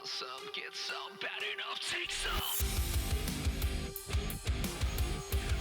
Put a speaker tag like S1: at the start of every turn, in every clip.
S1: want some, get some, bad enough, take some.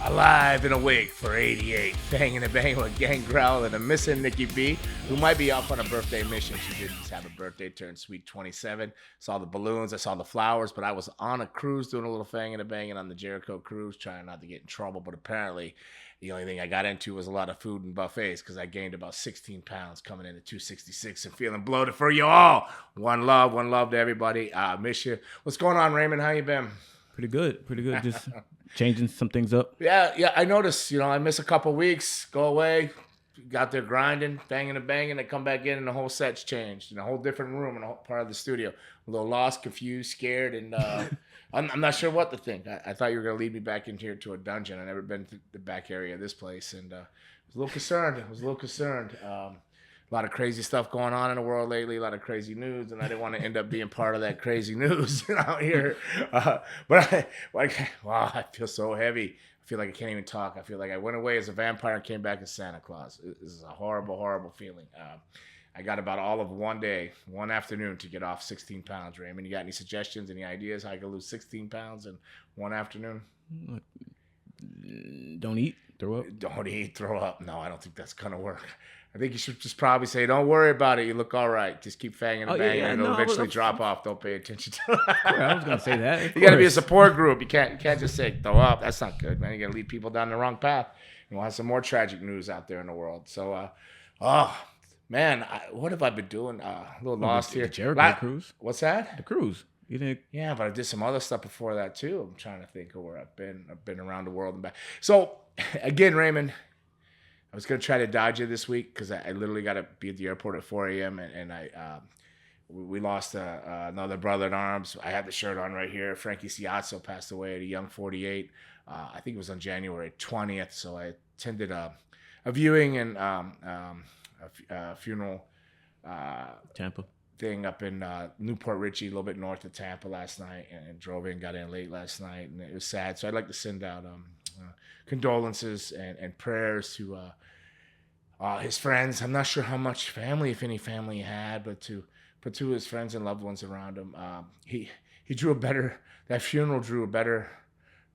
S2: Alive and awake for 88, banging and banging with Gangrel and a missing Nikki B, who might be off on a birthday mission. She did just have a birthday, turned sweet 27. Saw the balloons, I saw the flowers, but I was on a cruise doing a little fanging and banging on the Jericho cruise, trying not to get in trouble. But apparently, the only thing I got into was a lot of food and buffets because I gained about 16 pounds coming in at 266 and feeling bloated for you all. One love to everybody. Miss you. What's going on, Raymond? How you been?
S3: Pretty good. Just changing some things up.
S2: Yeah. I noticed, I miss a couple weeks, go away, got there grinding, banging and banging, and come back in and the whole set's changed in a whole different room in a whole part of the studio. A little lost, confused, scared, and I'm not sure what to think. I thought you were going to lead me back in here to a dungeon. I've never been to the back area of this place, and I was a little concerned. A lot of crazy stuff going on in the world lately, a lot of crazy news, and I didn't want to end up being part of that crazy news out here. I feel so heavy. I feel like I can't even talk. I feel like I went away as a vampire and came back as Santa Claus. This is a horrible, horrible feeling. I got about all of one afternoon to get off 16 pounds, Raymond. You got any suggestions, any ideas how I can lose 16 pounds in one afternoon?
S3: Don't eat, throw up.
S2: Don't eat, throw up. No, I don't think that's going to work. I think you should just probably say, don't worry about it. You look all right. Just keep fanging and banging, and it'll eventually drop off. Don't pay attention to it.
S3: I was going to say that.
S2: You got to be a support group. You can't just say, throw up. That's not good, man. You got to lead people down the wrong path. And we'll have some more tragic news out there in the world. So, man, what have I been doing? A little lost here.
S3: The Jericho cruise.
S2: What's that?
S3: The cruise. You think?
S2: Yeah, but I did some other stuff before that, too. I'm trying to think of where I've been. I've been around the world and back. So, again, Raymond, I was going to try to dodge you this week because I literally got to be at the airport at 4 a.m. and we lost another brother in arms. I have the shirt on right here. Frankie passed away at a young 48. I think it was on January 20th. So I attended a viewing and a funeral
S3: Tampa
S2: thing up in Newport Richey, a little bit north of Tampa last night, and drove in, got in late last night, and it was sad. So I'd like to send out condolences and prayers to his friends. I'm not sure how much family, if any family, he had, but to his friends and loved ones around him. He drew that funeral drew a better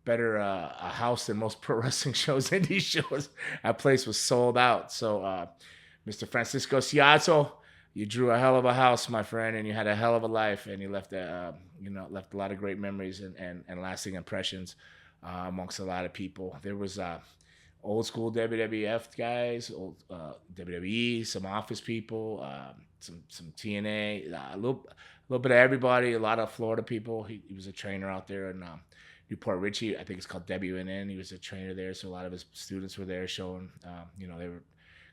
S2: a house than most pro wrestling shows, indie shows. That place was sold out. So Mr. Francisco Ciazzo, you drew a hell of a house, my friend, and you had a hell of a life, and you left left a lot of great memories and lasting impressions amongst a lot of people. There was old school WWF guys, old WWE, some Office people, some TNA, a little bit of everybody, a lot of Florida people. He was a trainer out there in Newport Richey. I think it's called WNN. He was a trainer there, so a lot of his students were there showing, they were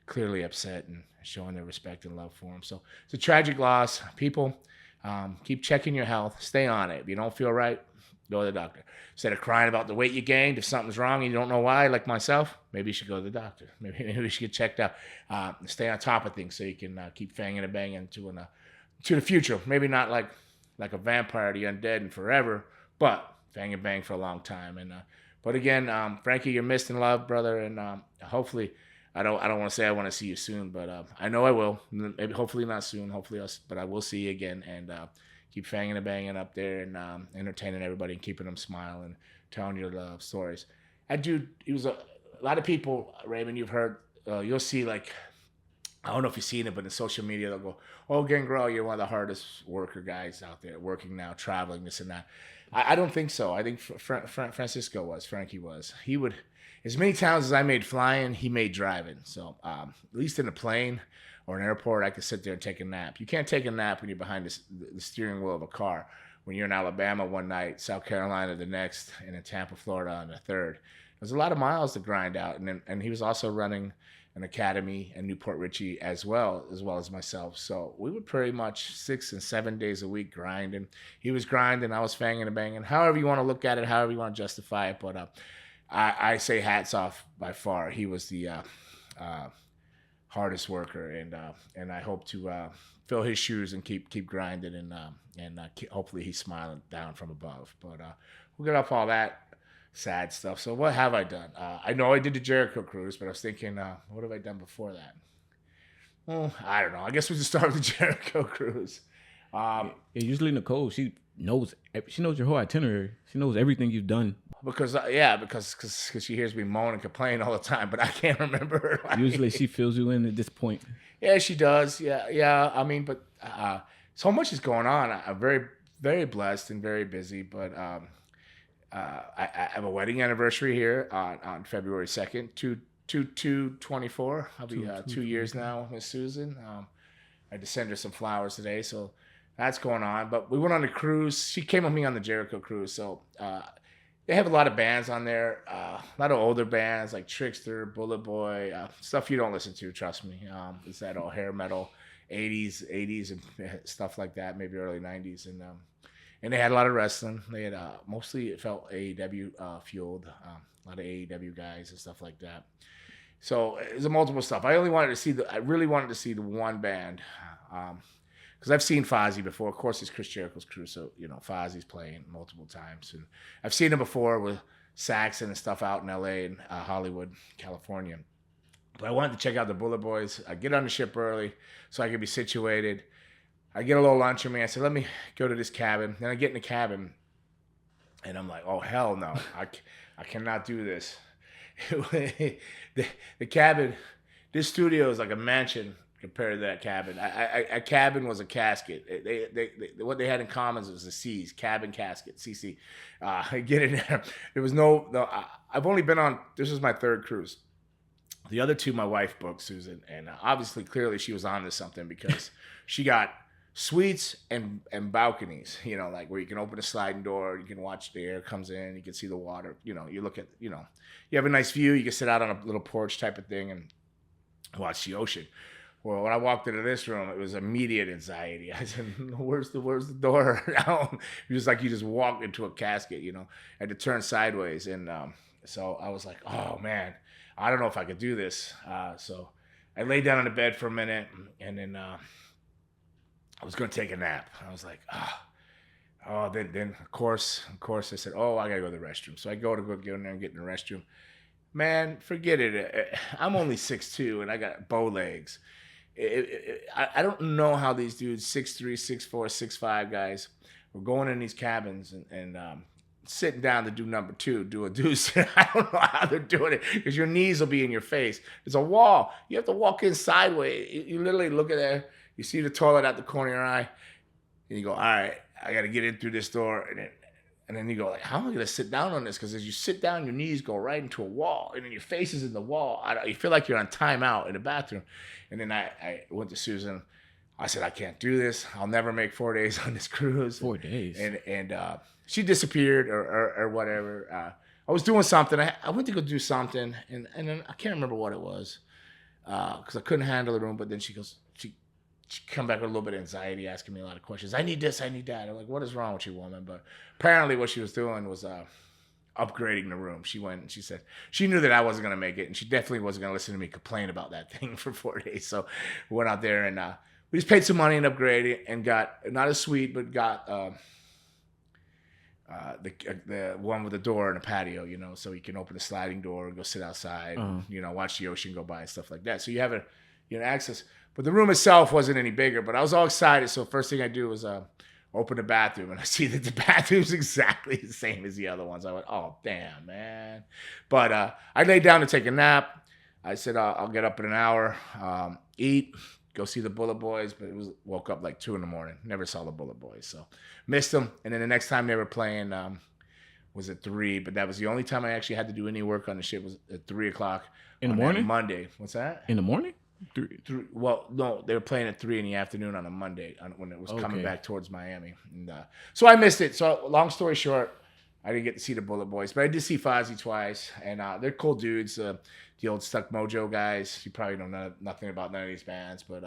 S2: clearly upset and showing their respect and love for him. So it's a tragic loss. People, keep checking your health. Stay on it. If you don't feel right, go to the doctor. Instead of crying about the weight you gained, if something's wrong and you don't know why, like myself, maybe you should go to the doctor. Maybe you should get checked out. Stay on top of things so you can keep fanging and banging to the future. Maybe not like a vampire, the undead and forever, but fang and bang for a long time. And but again, Frankie, you're missed and loved, brother, and hopefully. I don't want to say I want to see you soon, but I know I will. Maybe, hopefully not soon. But I will see you again, and keep fanging and banging up there and entertaining everybody and keeping them smiling, telling your love stories. That dude, he was a lot of people, Raymond, you've heard, you'll see, like, I don't know if you've seen it, but in social media, they'll go, oh, Gangrel, you're one of the hardest worker guys out there, working now, traveling, this and that. I don't think so. I think Frankie was. He would, as many times as I made flying, he made driving. So at least in a plane or an airport, I could sit there and take a nap. You can't take a nap when you're behind the steering wheel of a car. When you're in Alabama one night, South Carolina the next, and in Tampa, Florida on the third. There's a lot of miles to grind out. And he was also running an academy in Newport Richey as well as myself. So we would pretty much 6 and 7 days a week grinding. He was grinding, I was fanging and banging. However you want to look at it, however you want to justify it. But I say hats off by far. He was the hardest worker, and I hope to fill his shoes and keep grinding, and hopefully he's smiling down from above. But we'll get off all that sad stuff. So what have I done? I know I did the Jericho cruise, but I was thinking, what have I done before that? Well, I don't know. I guess we'll just start with the Jericho cruise.
S3: Usually Nicole, she knows your whole itinerary. She knows everything you've done.
S2: Because she hears me moan and complain all the time, but I can't remember.
S3: Usually she fills you in at this point.
S2: Yeah, she does. Yeah. I mean, but so much is going on. I'm very, very blessed and very busy. But I have a wedding anniversary here on February 2nd, 2/2/24. I'll be 2 years now with Miss Susan. I had to send her some flowers today, so that's going on. But we went on a cruise. She came with me on the Jericho cruise, so they have a lot of bands on there. A lot of older bands like Trickster, Bullet Boy, stuff you don't listen to. Trust me. It's that all hair metal, 80s and stuff like that. Maybe early 90s, and they had a lot of wrestling. They had mostly it felt AEW fueled. A lot of AEW guys and stuff like that. So it was a multiple stuff. I really wanted to see the one band. Because I've seen Fozzy before. Of course, it's Chris Jericho's crew, so Fozzy's playing multiple times, and I've seen him before with Saxon and stuff out in LA and Hollywood, California. But I wanted to check out the Bullet Boys. I get on the ship early so I could be situated. I get a little lunch in me. I said, let me go to this cabin. Then I get in the cabin, and I'm like, oh hell no, I cannot do this. the cabin, this studio is like a mansion compared to that cabin. A cabin was a casket. They what they had in common was the C's, cabin casket, CC. Get in there. There was no. I've only been on. This is my third cruise. The other two, my wife booked, Susan, and obviously, clearly, she was on to something because she got suites and balconies. Like where you can open a sliding door, you can watch the air comes in, you can see the water. You look at, you have a nice view. You can sit out on a little porch type of thing and watch the ocean. Well, when I walked into this room, it was immediate anxiety. I said, "Where's the door?" It was like you just walked into a casket. I had to turn sideways, and so I was like, "Oh man, I don't know if I could do this." So I laid down on the bed for a minute, and then I was going to take a nap. I was like, "Oh." Then of course, I said, "Oh, I gotta go to the restroom." So I go in there and get in the restroom. Man, forget it. I'm only 6'2", and I got bow legs. I don't know how these dudes, 6'3", 6'4", 6'5" guys, were going in these cabins and sitting down to do number 2, do a deuce. I don't know how they're doing it because your knees will be in your face. There's a wall. You have to walk in sideways. You literally look at there. You see the toilet out the corner of your eye, and you go, all right, I got to get in through this door. And then you go, like, how am I going to sit down on this? Because as you sit down, your knees go right into a wall, and then your face is in the wall. You feel like you're on timeout in the bathroom. And then I went to Susan. I said, I can't do this. I'll never make 4 days on this cruise.
S3: 4 days.
S2: And she disappeared or whatever. I was doing something. I went to go do something, and then I can't remember what it was because I couldn't handle the room. But then she come back with a little bit of anxiety, asking me a lot of questions. I need this, I need that. I'm like, what is wrong with you, woman? But apparently what she was doing was upgrading the room. She went and she said she knew that I wasn't going to make it, and she definitely wasn't going to listen to me complain about that thing for 4 days. So we went out there, and we just paid some money and upgraded and got, not a suite, but got the one with the door and a patio, so you can open the sliding door and go sit outside, and, watch the ocean go by and stuff like that. So you have access. But the room itself wasn't any bigger, but I was all excited. So first thing I do was open the bathroom, and I see that the bathroom's exactly the same as the other ones. I went, oh, damn, man. But I laid down to take a nap. I said, I'll get up in an hour, eat, go see the Bullet Boys. But woke up like 2 a.m. Never saw the Bullet Boys. So missed them. And then the next time they were playing was at 3. But that was the only time I actually had to do any work on the ship was at 3 o'clock.
S3: In the morning?
S2: Monday. What's that?
S3: In the morning?
S2: Well, no, they were playing at 3 in the afternoon on a Monday when it was coming back towards Miami. And, so I missed it. So long story short, I didn't get to see the Bullet Boys, but I did see Fozzy twice, and they're cool dudes. The old Stuck Mojo guys. You probably know nothing about none of these bands, but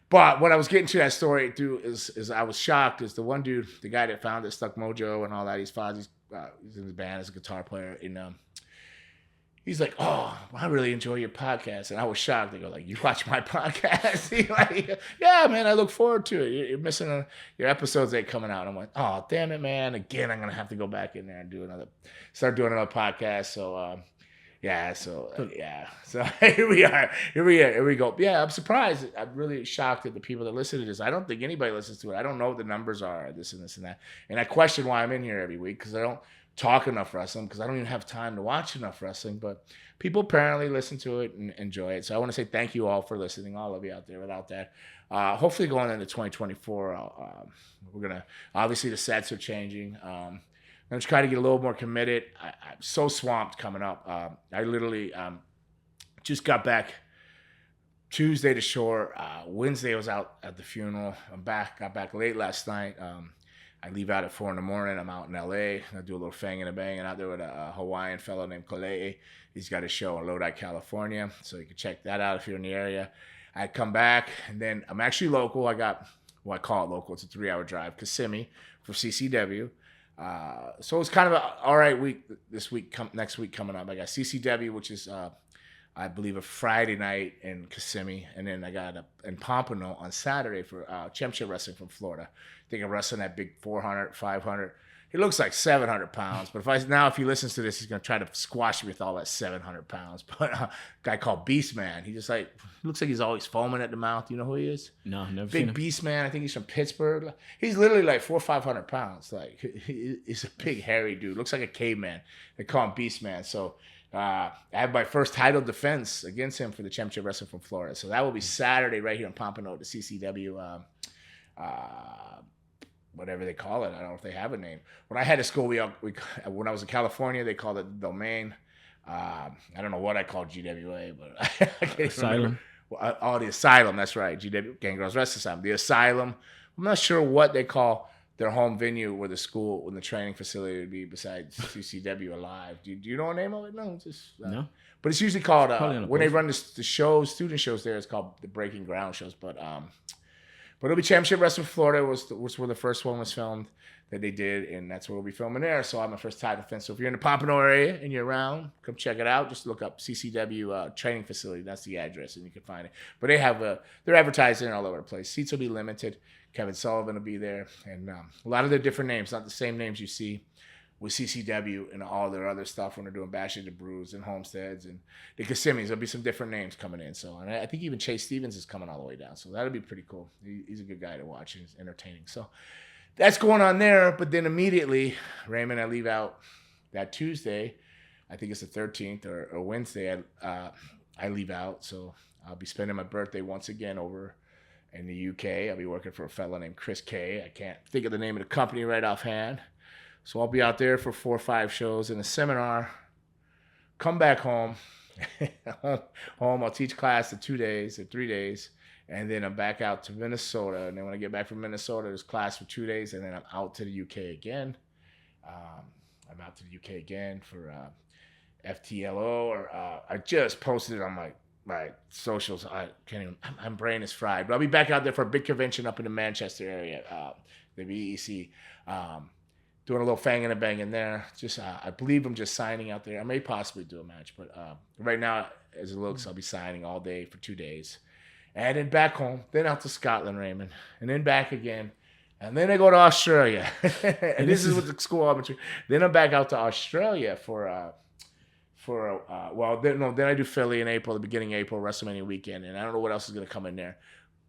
S2: what I was getting to that story through is I was shocked. Is the one dude, the guy that founded Stuck Mojo and all that. He's Fozzy's he's in the band as a guitar player, and he's like, oh, I really enjoy your podcast. And I was shocked. They go, like, you watch my podcast? He's like, yeah, man, I look forward to it. You're missing your episodes ain't coming out. I'm like, oh, damn it, man. Again, I'm going to have to go back in there and start doing another podcast. So Yeah, so yeah, so here we are. Here we go. Yeah, I'm surprised. I'm really shocked at the people that listen to this. I don't think anybody listens to it. I don't know what the numbers are, this and this and that. And I question why I'm in here every week because I don't talk enough wrestling because I don't even have time to watch enough wrestling. But people apparently listen to it and enjoy it. So I want to say thank you all for listening, all of you out there. Without that, hopefully going into 2024, we're gonna obviously the sets are changing. I'm just trying to get a little more committed. I'm so swamped coming up. I literally just got back Tuesday to shore. Wednesday I was out at the funeral. Got back late last night. I leave out at 4 in the morning. I'm out in LA. I do a little fanging and banging out there with a Hawaiian fellow named Kalei. He's got a show in Lodi, California. So you can check that out if you're in the area. I come back and then I'm actually local. I call it local. It's a 3-hour drive. Kissimmee for CCW. So it's kind of an all right week this week. Next week coming up, I got CCW, which is I believe a Friday night in Kissimmee, and then I got in Pompano on Saturday for championship wrestling from Florida. I think I'm wrestling that big 400, 500. He looks like 700 pounds, but if he listens to this, he's gonna try to squash me with all that 700 pounds. But a guy called Beast Man, he looks like he's always foaming at the mouth. You know who he is?
S3: No, never
S2: seen him. Big Beast Man. I think he's from Pittsburgh. He's literally like 400 or 500 pounds. Like he's a big hairy dude. Looks like a caveman. They call him Beast Man. So I have my first title defense against him for the championship wrestling from Florida. So that will be Saturday right here in Pompano at the CCW. Whatever they call it. I don't know if they have a name. When I had to school, when I was in California, they called it the Domain. I don't know what I called GWA, but I can't
S3: Asylum.
S2: Remember. The Asylum, that's right. GW, Gangrel's Wrestling Asylum. The Asylum. I'm not sure what they call their home venue where the school, when the training facility would be besides CCW Alive. Do you know a name of it? No,
S3: no.
S2: But it's usually called, when they
S3: post.
S2: run the shows, student shows there, it's called the Breaking Ground shows. But it'll be Championship Wrestling Florida was where the first one was filmed that they did, and that's where we'll be filming there. So I'm my first title defense. So if you're in the Pompano area and you're around, come check it out. Just look up CCW training facility. That's the address, and you can find it. But they're advertising all over the place. Seats will be limited. Kevin Sullivan will be there, and a lot of their different names, not the same names you see with CCW and all their other stuff when they're doing Bash at the Brews and Homesteads and the Kissimmees. There'll be some different names coming in. So, and I think even Chase Stevens is coming all the way down. So that'll be pretty cool. He's a good guy to watch. He's entertaining. So that's going on there. But then immediately, Raymond, I leave out that Tuesday. I think it's the 13th or Wednesday. I leave out. So I'll be spending my birthday once again over in the UK. I'll be working for a fellow named Chris K. I can't think of the name of the company right offhand. So I'll be out there for 4 or 5 shows in a seminar. Come back home. I'll teach class for 2 days or 3 days. And then I'm back out to Minnesota. And then when I get back from Minnesota, there's class for 2 days. And then I'm out to the UK again. I'm out to the UK again for FTLO. Or I just posted it on my socials. I can't even, my brain is fried. But I'll be back out there for a big convention up in the Manchester area, the BEC. Doing a little fanging and banging there. Just, I believe I'm just signing out there. I may possibly do a match, but right now, as it looks, I'll be signing all day for 2 days. And then back home, then out to Scotland, Raymond, and then back again. And then I go to Australia. And this is with the school arbitrary. Then I'm back out to Australia then I do Philly in April, the beginning of April, WrestleMania weekend. And I don't know what else is going to come in there.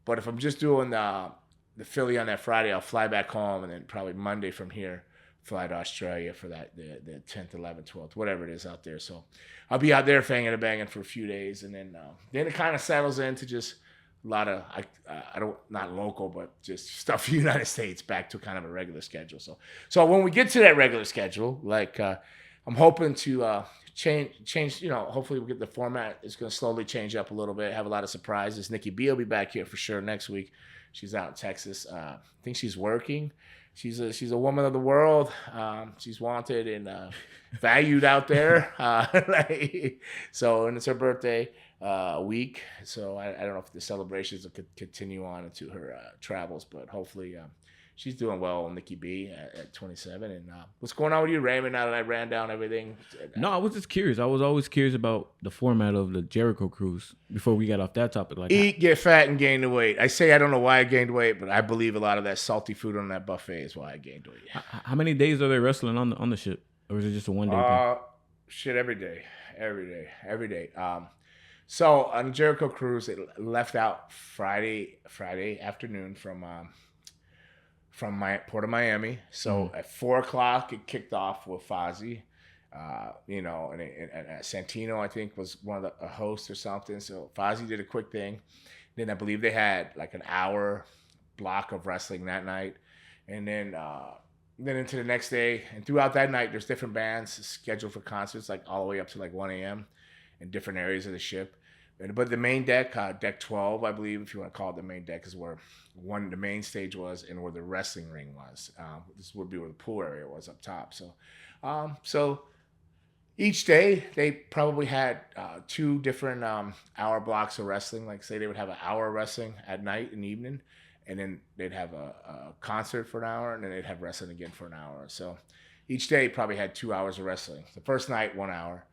S2: But if I'm just doing the Philly on that Friday, I'll fly back home, and then probably Monday from here, fly to Australia for that the 10th, 11th, 12th, whatever it is out there. So I'll be out there fanging and banging for a few days, and then it kind of settles into just a lot of not local, but just stuff in the United States back to kind of a regular schedule. So when we get to that regular schedule, like I'm hoping to change. Hopefully we'll get the format. It's going to slowly change up a little bit. Have a lot of surprises. Nikki B will be back here for sure next week. She's out in Texas. I think she's working. She's a woman of the world. She's wanted and valued out there. And it's her birthday week. So I don't know if the celebrations will continue on into her travels, but hopefully she's doing well, Nikki B, at 27. And what's going on with you, Raymond, now that I ran down everything?
S3: No, I was just curious. I was always curious about the format of the Jericho cruise before we got off that topic. Like,
S2: eat, get fat, and gain the weight. I say I don't know why I gained weight, but I believe a lot of that salty food on that buffet is why I gained weight.
S3: How many days are they wrestling on the ship? Or is it just a one-day thing?
S2: Shit, every day. every day. So on the Jericho cruise, it left out Friday afternoon from my Port of Miami. So at 4:00, it kicked off with Fozzy. And Santino, I think, was one of the hosts or something. So Fozzy did a quick thing. Then I believe they had like an hour block of wrestling that night, and then into the next day. And throughout that night, there's different bands scheduled for concerts, like all the way up to like 1 a.m. in different areas of the ship. But the main deck, deck 12, I believe, if you want to call it the main deck, is where the main stage was and where the wrestling ring was. This would be where the pool area was up top. So each day they probably had 2 different hour blocks of wrestling. Like say they would have an hour of wrestling at night and evening, and then they'd have a concert for an hour, and then they'd have wrestling again for an hour. So each day probably had 2 hours of wrestling. The first night, 1 hour.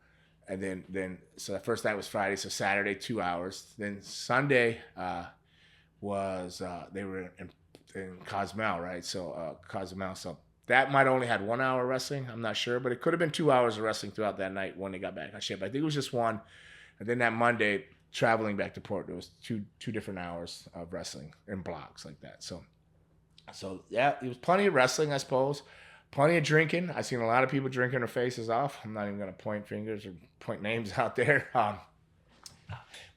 S2: And then so the first night was Friday, so Saturday 2 hours. Then Sunday was they were in Cozumel, right? So Cozumel. So that might only had 1 hour wrestling. I'm not sure, but it could have been 2 hours of wrestling throughout that night when they got back on ship. I think it was just one. And then that Monday, traveling back to port, there was two different hours of wrestling in blocks like that. So yeah, it was plenty of wrestling, I suppose. Plenty of drinking. I've seen a lot of people drinking their faces off. I'm not even going to point fingers or point names out there.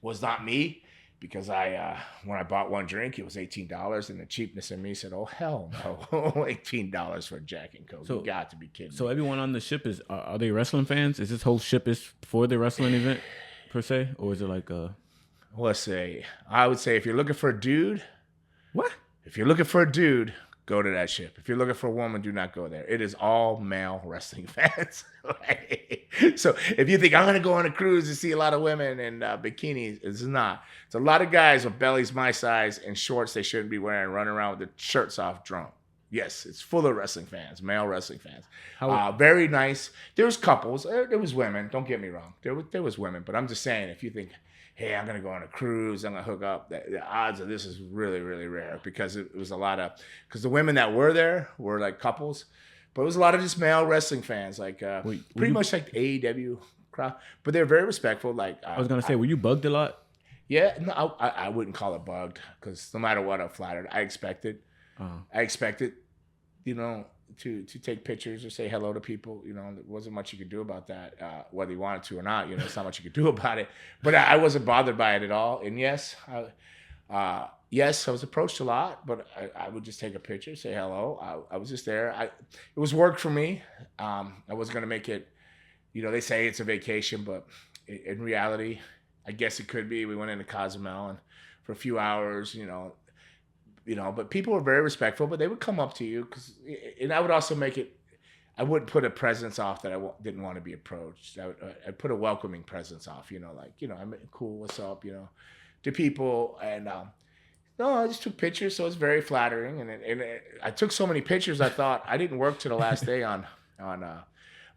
S2: Was not me, because when I bought one drink, it was $18, and the cheapness in me said, "Oh hell no, $18 for Jack and Coke. You got to be kidding me."
S3: So everyone on the ship are they wrestling fans? Is this whole ship is for the wrestling event per se, or is it like a?
S2: Let's say I would say if you're looking for a dude,
S3: What?
S2: If you're looking for a dude, go to that ship. If you're looking for a woman, do not go there. It is all male wrestling fans. So if you think I'm going to go on a cruise to see a lot of women in bikinis, it's not. It's a lot of guys with bellies my size and shorts they shouldn't be wearing, running around with their shirts off drunk. Yes, it's full of wrestling fans, male wrestling fans. Very nice. There was couples. There was women. Don't get me wrong. There was women. But I'm just saying, if you think, hey, I'm going to go on a cruise, I'm going to hook up, the odds of this is really, really rare, because it was a lot of, because the women that were there were like couples, but it was a lot of just male wrestling fans, like pretty much like the AEW crowd, but they're very respectful. Like
S3: I was going to say, were you bugged a lot?
S2: Yeah, no, I wouldn't call it bugged, because no matter what, I'm flattered. I expected, to take pictures or say hello to people. There wasn't much you could do about that, whether you wanted to or not. It's not much you could do about it. But I wasn't bothered by it at all. And yes, I was approached a lot, but I would just take a picture, say hello. I was just there. It was work for me. I wasn't going to make it, they say it's a vacation, but in reality, I guess it could be. We went into Cozumel and for a few hours, but people were very respectful, but they would come up to you, and I would also make it, I wouldn't put a presence off that I didn't want to be approached. I'd put a welcoming presence off, I'm cool, what's up, to people. And no, I just took pictures, so it's very flattering. And I took so many pictures, I thought I didn't work to the last day on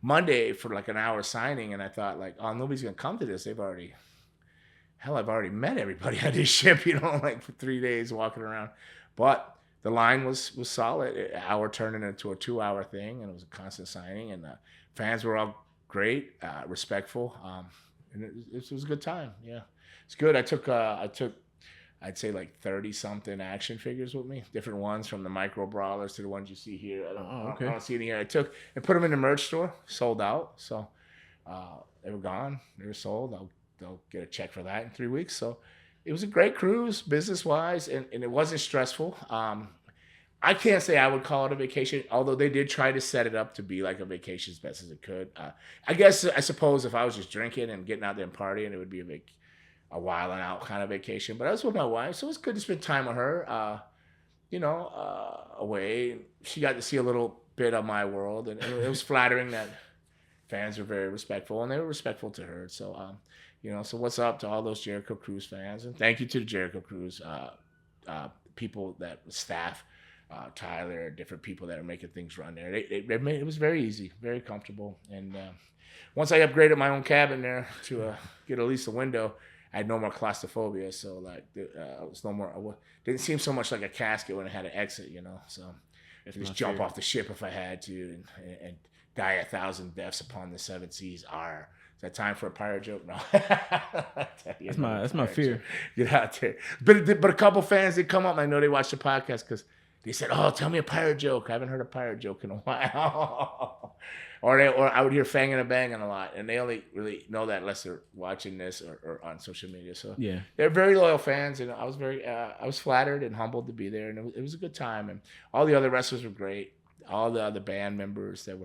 S2: Monday for like an hour signing, and I thought like, oh, nobody's gonna come to this. I've already met everybody on this ship, like for 3 days walking around. But the line was solid. An hour turned into a 2 hour thing, and it was a constant signing. And the fans were all great, respectful, and it was a good time. Yeah, it's good. I took I'd say like 30 something action figures with me, different ones, from the micro brawlers to the ones you see here. I don't see any here. I took and put them in the merch store, sold out. So they were gone. They were sold. They'll get a check for that in 3 weeks. So it was a great cruise, business-wise, and it wasn't stressful. I can't say I would call it a vacation, although they did try to set it up to be like a vacation as best as it could. I suppose if I was just drinking and getting out there and partying, it would be a while and out kind of vacation. But I was with my wife, so it was good to spend time with her, away. She got to see a little bit of my world, and it was flattering that fans were very respectful, and they were respectful to her. So, so what's up to all those Jericho Cruise fans? And thank you to the Jericho Cruise people, staff, Tyler, different people that are making things run there. It was very easy, very comfortable. And once I upgraded my own cabin there to get at least a window, I had no more claustrophobia. So it was no more. Didn't seem so much like a casket when I had to exit, So I could just jump off the ship if I had to, and die 1,000 deaths upon the 7 seas are Is that time for a pirate joke? No.
S3: That's my fear.
S2: Get out there. But a couple fans did come up. I know they watched the podcast because they said, "Oh, tell me a pirate joke. I haven't heard a pirate joke in a while." or I would hear fanging and banging a lot, and they only really know that unless they're watching this or on social media. So
S3: yeah,
S2: they're very loyal fans, and I was flattered and humbled to be there, and it was a good time. And all the other wrestlers were great. All the other band members that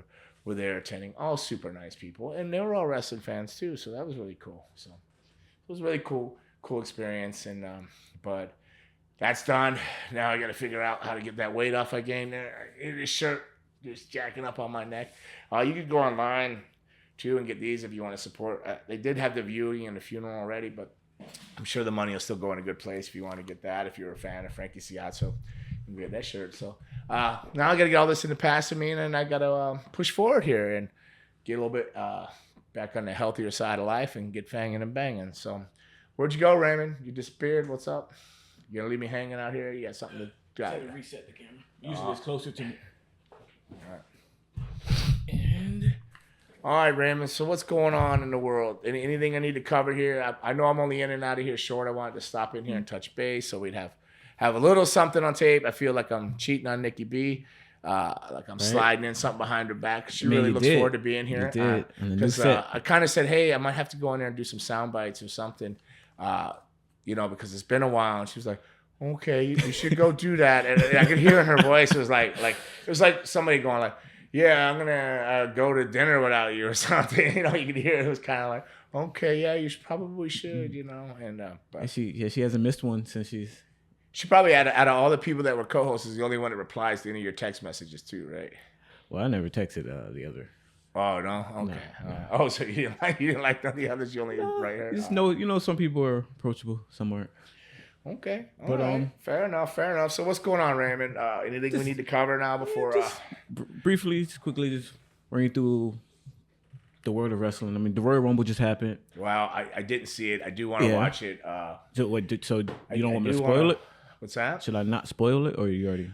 S2: were there attending, all super nice people, and they were all wrestling fans too. So that was really cool. So it was a really cool experience. And but that's done. Now I got to figure out how to get that weight off I gained there. This shirt just jacking up on my neck. You could go online too and get these if you want to support. They did have the viewing and the funeral already, but I'm sure the money will still go in a good place if you want to get that. If you're a fan of Frankie Ciazzo, you can get that shirt. So now I got to get all this in the past of me, and then I got to push forward here and get a little bit back on the healthier side of life and get fanging and banging. So where'd you go, Raymond? You disappeared. What's up? You gonna leave me hanging out here? You got something to
S3: try to reset the camera. Usually it's closer to me.
S2: All right. All right, Raymond. So what's going on in the world? Anything I need to cover here? I know I'm only in and out of here short. I wanted to stop in here and touch base so we'd have a little something on tape. I feel like I'm cheating on Nikki B. Like I'm sliding in something behind her back. She really looks forward to being here. Because I kind of said, hey, I might have to go in there and do some sound bites or something, because it's been a while. And she was like, okay, you should go do that. And I could hear in her voice, it was like somebody going like, yeah, I'm gonna go to dinner without you or something. You could hear it was kind of like, okay, yeah, you probably should, And but
S3: she hasn't missed one since
S2: she probably out of all the people that were co-hosts is the only one that replies to any of your text messages too, right?
S3: Well, I never texted the other.
S2: Oh no, okay. No. Oh, so you didn't like none of the others. You only write her.
S3: Just know, some people are approachable, some aren't.
S2: Okay, all right. Fair enough. So what's going on, Raymond? Anything we need to cover now before?
S3: Briefly, quickly, run you through the world of wrestling. I mean, the Royal Rumble just happened.
S2: Wow, I didn't see it. I do want to watch it.
S3: So you don't want me to spoil it?
S2: What's that?
S3: Should I not spoil it, or you already?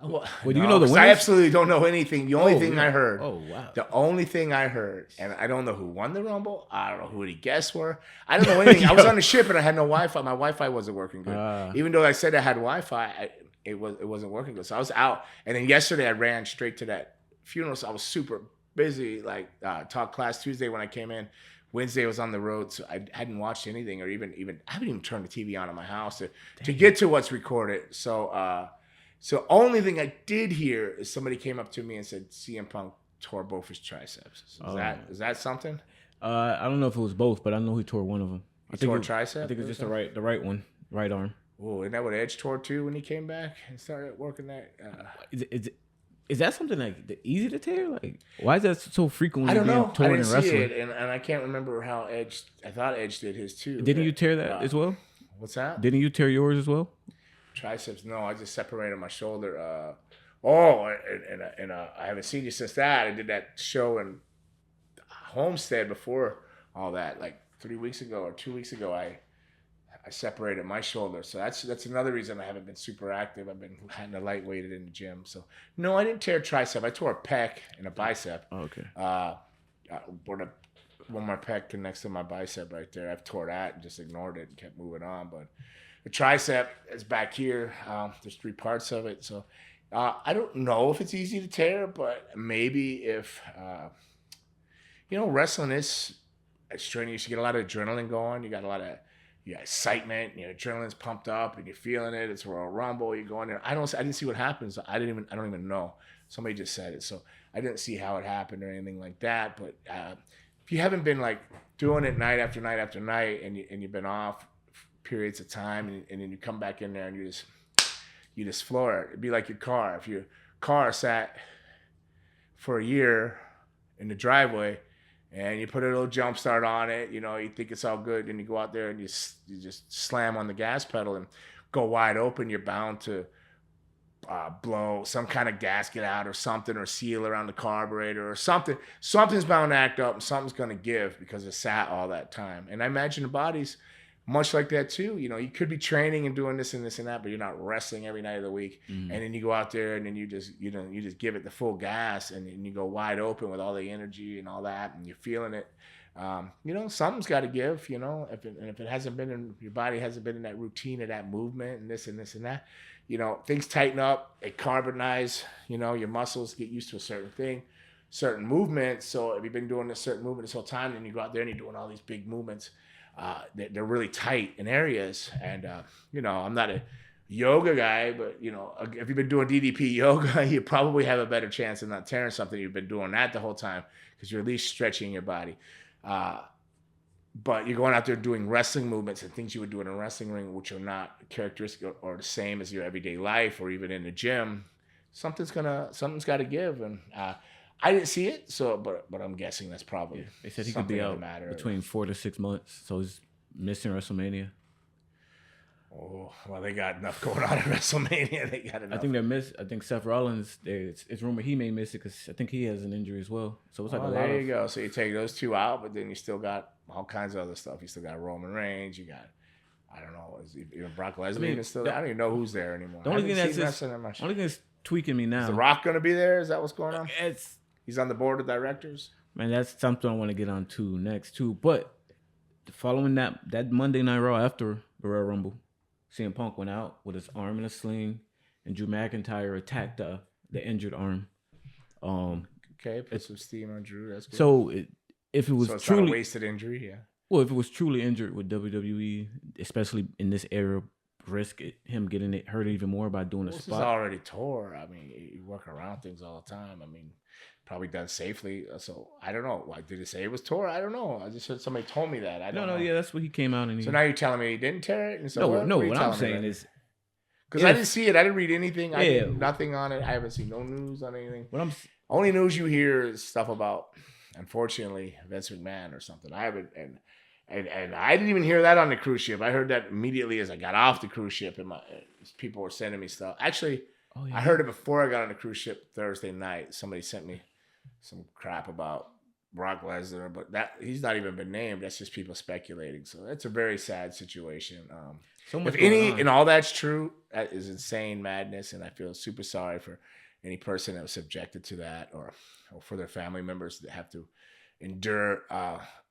S2: Well,
S3: do you know the winners?
S2: I absolutely don't know anything. The only thing I heard.
S3: Oh, wow.
S2: The only thing I heard, and I don't know who won the Rumble. I don't know who the guests were. I don't know anything. I was on the ship and I had no Wi-Fi. My Wi-Fi wasn't working good. Even though I said I had Wi-Fi, it wasn't working good. So I was out. And then yesterday I ran straight to that funeral. So I was super busy. Like taught class Tuesday when I came in. Wednesday I was on the road, so I hadn't watched anything, or even I haven't even turned the TV on in my house to get to what's recorded. So. So only thing I did hear is somebody came up to me and said CM Punk tore both his triceps. Is that something?
S3: I don't know if it was both, but I know he tore one of them.
S2: He tore a tricep?
S3: I think it's just the right one, right arm.
S2: Oh, isn't that what Edge tore too when he came back and started working that?
S3: Is that something like easy to tear? Like, why is that so frequently
S2: I don't know.
S3: torn
S2: I didn't
S3: in wrestling?
S2: see it, and I can't remember how Edge. I thought Edge did his too.
S3: Didn't you tear that as well?
S2: What's that?
S3: Didn't you tear yours as well?
S2: Triceps? No, I just separated my shoulder. And I haven't seen you since that. I did that show in Homestead before all that, like 3 weeks ago or 2 weeks ago. I separated my shoulder, so that's another reason I haven't been super active. I've been having to lightweight it in the gym. So no, I didn't tear a tricep. I tore a pec and a bicep.
S3: Oh, okay.
S2: One more pec next to my bicep right there. I've tore that and just ignored it and kept moving on, but. The tricep is back here. There's 3 parts of it. So I don't know if it's easy to tear, but maybe if, wrestling is strenuous. You get a lot of adrenaline going. You got a lot of excitement. Your adrenaline's pumped up and you're feeling it. It's a Royal Rumble. You go in there. I didn't see what happens. I don't even know. Somebody just said it. So I didn't see how it happened or anything like that. But if you haven't been like doing it night after night after night and you've been off periods of time and then you come back in there and you just floor it. It'd be like your car. If your car sat for a year in the driveway and you put a little jump start on it, you think it's all good, and you go out there and you just slam on the gas pedal and go wide open, you're bound to blow some kind of gasket out or something, or seal around the carburetor or something. Something's bound to act up and something's going to give because it sat all that time. And I imagine the bodies much like that too. You know, you could be training and doing this and this and that, but you're not wrestling every night of the week.
S3: Mm-hmm.
S2: And then you go out there and then you just give it the full gas and you go wide open with all the energy and all that, and you're feeling it. You know, something's got to give. You know, if it hasn't been in your body, hasn't been in that routine of that movement and this and this and that, you know, things tighten up, they carbonize. You know, your muscles get used to a certain thing, certain movement. So if you've been doing a certain movement this whole time, then you go out there and you're doing all these big movements. They're really tight in areas, and you know, I'm not a yoga guy, but you know, if you've been doing DDP yoga, you probably have a better chance of not tearing something. You've been doing that the whole time because you're at least stretching your body. But you're going out there doing wrestling movements and things you would do in a wrestling ring, which are not characteristic or the same as your everyday life or even in the gym. Something's got to give, and I didn't see it, so but I'm guessing that's probably.
S3: They said he could be out between 4 to 6 months, so he's missing WrestleMania.
S2: Oh well, they got enough going on at WrestleMania. They got enough.
S3: I think they're miss. I think Seth Rollins. It's rumored he may miss it because I think he has an injury as well. So it's like
S2: there you go. So you take those two out, but then you still got all kinds of other stuff. You still got Roman Reigns. You got, I don't know, even Brock Lesnar even still. I don't even know who's there anymore.
S3: The only thing that's tweaking me now.
S2: Is The Rock going to be there? Is that what's going on?
S3: It's
S2: He's on the board of directors.
S3: Man, that's something I want to get on to next too. But following that Monday Night Raw after the Royal Rumble, CM Punk went out with his arm in a sling, and Drew McIntyre attacked the injured arm.
S2: Okay, put some steam on Drew. That's good.
S3: So if it was
S2: it's
S3: truly
S2: not a wasted injury, yeah.
S3: Well, if it was truly injured with WWE, especially in this era, risk him getting it hurt even more by doing a spot.
S2: This is already tore. I mean, you work around things all the time. I mean, probably done safely. So I don't know. Why did it say it was tore? I don't know. I just heard somebody told me that. I don't know.
S3: Yeah, that's what he came out and.
S2: So now you're telling me he didn't tear it? And so
S3: what I'm saying is,
S2: because I didn't see it. I didn't read anything. I did nothing on it. I haven't seen no news on anything. Only news you hear is stuff about, unfortunately, Vince McMahon or something. I haven't and I didn't even hear that on the cruise ship. I heard that immediately as I got off the cruise ship, and people were sending me stuff. Actually, I heard it before I got on the cruise ship Thursday night. Somebody sent me some crap about Brock Lesnar, but that he's not even been named. That's just people speculating. So that's a very sad situation. If any and all that's true, that is insane madness, and I feel super sorry for any person that was subjected to that, or for their family members that have to endure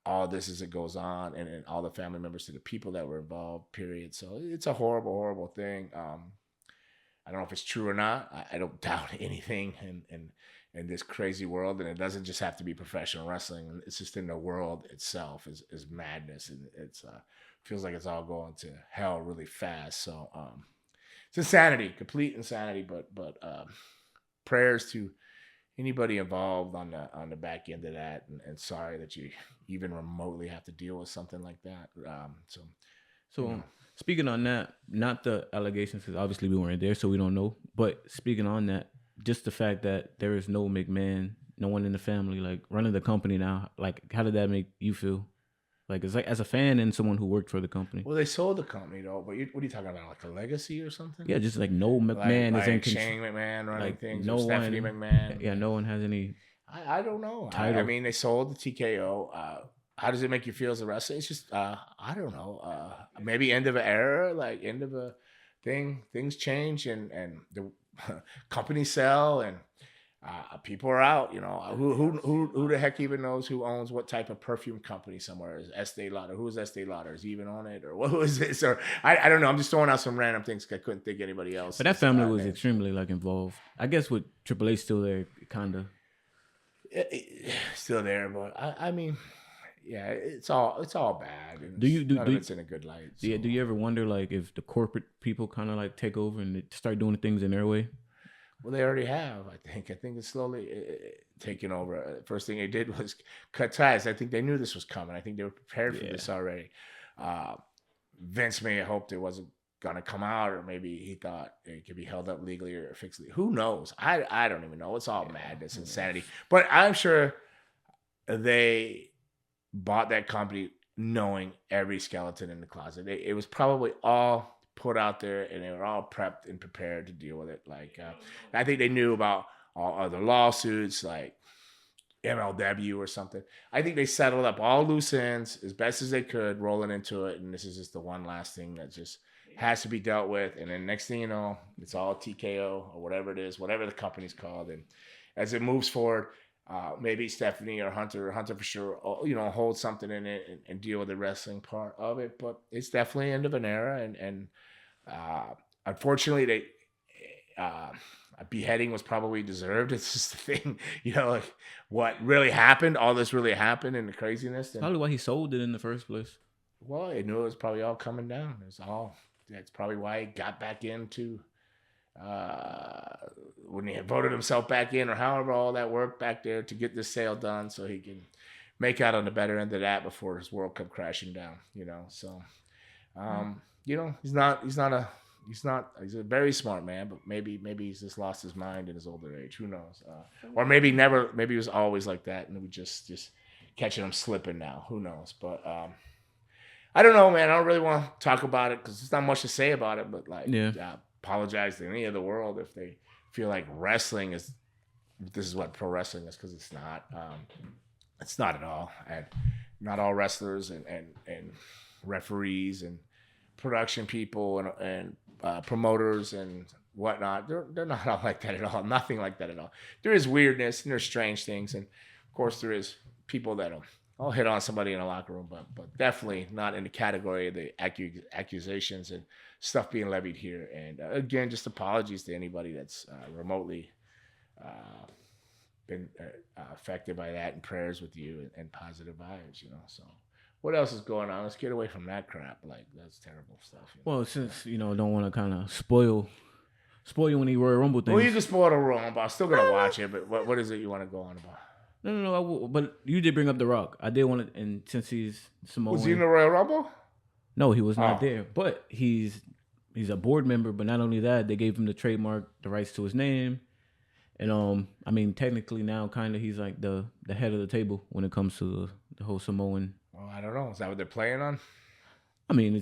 S2: all this as it goes on, and all the family members to the people that were involved, period. So it's a horrible, horrible thing. I don't know if it's true or not. I don't doubt anything in this crazy world, and it doesn't just have to be professional wrestling. It's just in the world itself is madness, and it's feels like it's all going to hell really fast. So it's insanity, complete insanity. But prayers to anybody involved on the back end of that, and sorry that you even remotely have to deal with something like that.
S3: Speaking on that, not the allegations, because obviously we weren't there, so we don't know. But speaking on that, just the fact that there is no McMahon, no one in the family, like running the company now, like how did that make you feel? Like it's like as a fan and someone who worked for the company.
S2: Well, they sold the company though, but what are you talking about? Like a legacy or something?
S3: Yeah, just like no McMahon is in control.
S2: Shane McMahon running
S3: like
S2: things.
S3: No
S2: Stephanie McMahon.
S3: Yeah, no one has any.
S2: I don't know. I mean, they sold the TKO. How does it make you feel as a wrestler? It's just I don't know. Maybe end of an era, like end of a thing. Things change and the companies sell and people are out. You know, who the heck even knows who owns what type of perfume company somewhere? Is Estee Lauder? Who is Estee Lauder? Is he even on it, or what was this? Or I don't know. I'm just throwing out some random things. I couldn't think of anybody else.
S3: But that family was extremely like involved. I guess with Triple H still there, kind of.
S2: Still there, but I mean. Yeah, it's all bad. And none of it's in a good light. So.
S3: Yeah, do you ever wonder like if the corporate people kind of like take over and they start doing things in their way?
S2: Well, they already have. I think it's slowly taking over. First thing they did was cut ties. I think they knew this was coming. I think they were prepared for this already. Vince may have hoped it wasn't gonna come out, or maybe he thought it could be held up legally or fixed. Who knows? I don't even know. It's all madness, insanity. But I'm sure they bought that company knowing every skeleton in the closet. It was probably all put out there, and they were all prepped and prepared to deal with it. Like I think they knew about all other lawsuits, like MLW or something. I think they settled up all loose ends as best as they could, rolling into it, and this is just the one last thing that just has to be dealt with. And then next thing you know, it's all TKO or whatever it is, whatever the company's called. And as it moves forward, maybe Stephanie or Hunter for sure, hold something in it and deal with the wrestling part of it. But it's definitely end of an era, and unfortunately, a beheading was probably deserved. It's just the thing, like what really happened. All this really happened, and the craziness. And,
S3: probably why he sold it in the first place.
S2: Well, he knew it was probably all coming down. That's probably why he got back into when he had voted himself back in, or however all that worked back there to get this sale done, so he can make out on the better end of that before his world come crashing down. So he's a very smart man, but maybe he's just lost his mind in his older age. Who knows? Or maybe he was always like that, and we just catching him slipping now. Who knows? But I don't know, man. I don't really want to talk about it because there's not much to say about it. But apologize to any of the world if they feel like this is what pro wrestling is, because it's not. It's not at all, and not all wrestlers and referees and production people and promoters and whatnot. They're not all like that at all. Nothing like that at all. There is weirdness and there's strange things, and of course there is people that'll hit on somebody in a locker room, but definitely not in the category of the accusations and stuff being levied here. And again, just apologies to anybody that's remotely been affected by that, and prayers with you and positive vibes. So. What else is going on? Let's get away from that crap. Like, that's terrible stuff.
S3: Well, since don't want to kind of spoil you when he Royal Rumble things.
S2: Well, you can spoil the Royal Rumble. I'm still gonna watch it. But what is it you want to go on about?
S3: No. But you did bring up The Rock. I did want to, and since he's Samoan,
S2: was he in the Royal Rumble?
S3: No, he was not there. But he's a board member. But not only that, they gave him the rights to his name. And I mean, technically now, kind of, he's like the head of the table when it comes to the whole Samoan.
S2: Well, I don't know. Is that what they're playing on?
S3: I mean,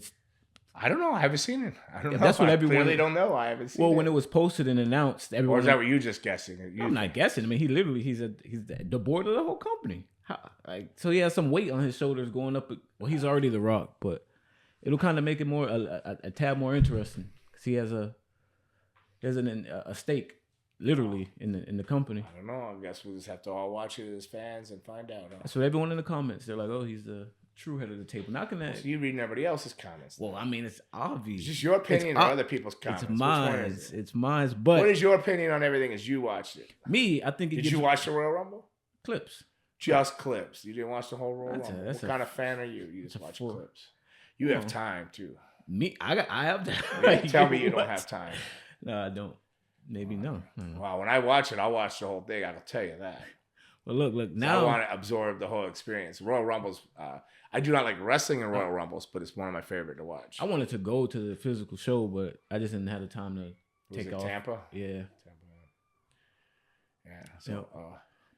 S2: I don't know. I haven't seen it. I don't know.
S3: That's what everyone.
S2: Clearly don't know. I haven't seen it.
S3: Well, when it was posted and announced, everyone.
S2: Or is that what you just guessing?
S3: I'm not guessing. I mean, he's the board of the whole company. So he has some weight on his shoulders going up. Well, he's already The Rock, but it'll kind of make it more a tad more interesting because he has a stake. Literally in the company.
S2: I don't know. I guess we'll just have to all watch it as fans and find out. Huh?
S3: That's what everyone in the comments. They're like, "Oh, he's the true head of the table." Not gonna.
S2: So you reading everybody else's comments?
S3: Well, I mean, it's obvious.
S2: It's just your opinion or other people's comments.
S3: It's mine. It's mine. But
S2: what is your opinion on everything as you watched it?
S3: Me, I think.
S2: Did you watch the Royal Rumble?
S3: Clips.
S2: Just clips. You didn't watch the whole Royal Rumble. What kind of fan are you? You just watch clips. You have time too.
S3: Me, I have time.
S2: Yeah, tell me you don't have time.
S3: No, I don't. Maybe no.
S2: Wow, when I watch it, I'll watch the whole thing. I can tell you that.
S3: Well, look. Now
S2: I want to absorb the whole experience. Royal Rumbles. I do not like wrestling in Royal Rumbles, but it's one of my favorite to watch.
S3: I wanted to go to the physical show, but I just didn't have the time to take off.
S2: Tampa.
S3: Yeah.
S2: Yeah. So,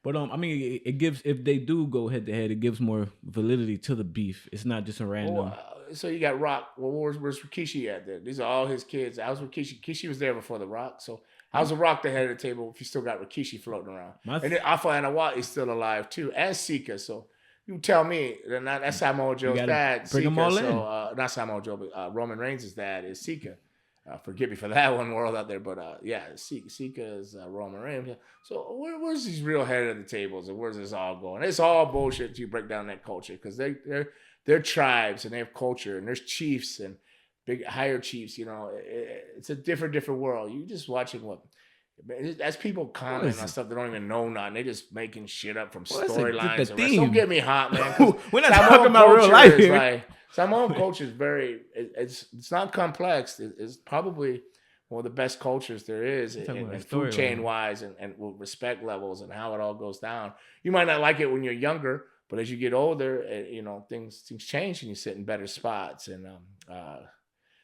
S3: but I mean, it gives, if they do go head to head, it gives more validity to the beef. It's not just a random.
S2: So you got Rock. Well, where's Rikishi at there? These are all his kids. How's Rikishi? Rikishi was there before the Rock. So how's the Rock the head of the table if you still got Rikishi floating around? And then Alpha Anawat is still alive too, and Sika. So you tell me that's Samoa Joe's dad.
S3: Bring them all in.
S2: Not Samoa Joe, but Roman Reigns' dad is Sika. Forgive me for that one world out there, but Sika is Roman Reigns. So where's these real head of the tables, and where's this all going? It's all bullshit to break down that culture, because they're tribes and they have culture, and there's chiefs and big higher chiefs. It's a different world. You just watching as people comment on stuff they don't even know nothing. They just making shit up from storylines. Don't get me hot, man.
S3: We're not talking about real life here.
S2: Samoan culture is it's not complex. It's probably one of the best cultures there is, and food chain wise, and with respect levels and how it all goes down. You might not like it when you're younger, but as you get older, things change and you sit in better spots. And